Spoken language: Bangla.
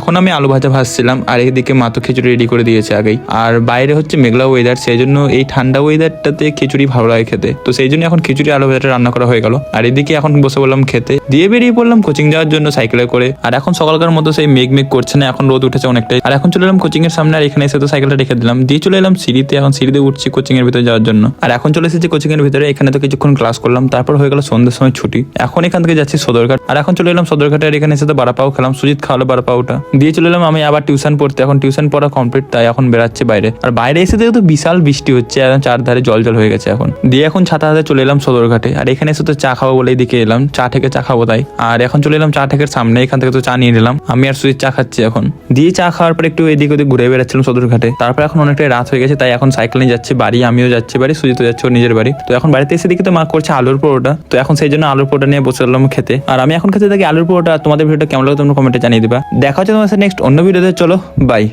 এখন আমি আলু ভাজা ভাজছিলাম আর এদিকে মা তো খিচুড়ি রেডি করে দিয়েছে আগেই। আর বাইরে হচ্ছে মেঘলা ওয়েদার, সেই জন্য এই ঠান্ডা ওয়েদারটাতে খিচুড়ি ভালো লাগে খেতে। তো সেই জন্য এখন খিচুড়ি আলু ভাজাটা রান্না করা হয়ে গেল। আর এদিকে এখন বসে বললাম খেতে, দিয়ে বেরিয়ে পড়লাম কোচিং যাওয়ার জন্য সাইকেলে করে। আর এখন সকালকার মতো সেই মেঘ করছে না, এখন রোদ উঠেছে অনেকটাই। আর এখন চলে এলাম কোচিং এর সামনে, আর এখানে এসে তো সাইকেলটা রেখে দিলাম, দিয়ে চলে এলাম সিঁড়িতে। এখন সিঁড়িতে উঠছি কোচিং এর ভিতরে যাওয়ার জন্য। আর এখন চলে এসেছি কোচিং এর ভিতরে, এখানে তো কিছুক্ষণ ক্লাস করলাম, তারপর হয়ে গেল সন্ধ্যের সময় ছুটি। এখন এখান থেকে যাচ্ছি সদরঘাট। আর এখন চলে এলাম সদরঘাটে, আর এখানে এসে তো বারাপাও খেলাম, সুজিত খাওয়ালো বারাপাওটা, দিয়ে চলে এলাম আমি আবার টিউশন পড়তে। এখন টিউশন পড়া কমপ্লিট, তাই এখন বেরাচ্ছে বাইরে। আর বাইরে এসে দেখো তো বিশাল বৃষ্টি হচ্ছে, একদম চারধারে জল জল হয়ে গেছে এখন। দিয়ে এখন ছাতা হাতে চলে এলাম সদরঘাটে। আর এখানে এসে তো চা খাবো বলে এদিকে এলাম, চা থেকে চা খাবো তাই। আর এখন চলে এলাম চা ঠেকের সামনে, এখান থেকে তো চা নিয়ে নিলাম, আমি আর সুজিত চা খাচ্ছি এখন। দিয়ে চা খাওয়ার পর একটু এদিক ওদিক ঘুরে বেড়াচ্ছিলাম সদরঘাটে। তারপর এখন অনেকটাই রাত হয়ে গেছে, তাই এখন সাইকেল নিয়ে যাচ্ছে বাড়ি, আমিও যাচ্ছি বাড়ি, সুজিত যাচ্ছে ওর নিজের বাড়ি। তো এখন বাড়িতে এসে দেখি তো মা করছে আলুর পরোটা, তো এখন সেই জন্য আলুর পরোটা নিয়ে বসে এলাম খেতে। আর আমি এখন খেতে থাকি আলুর পরোটা। তোমাদের ভিডিওটা কেমন লাগে তোমরা কমেন্টে জানিয়ে দিবা। দেখা হচ্ছে তোমার সাথে নেক্সট অন্য ভিডিওতে, চলো বাই।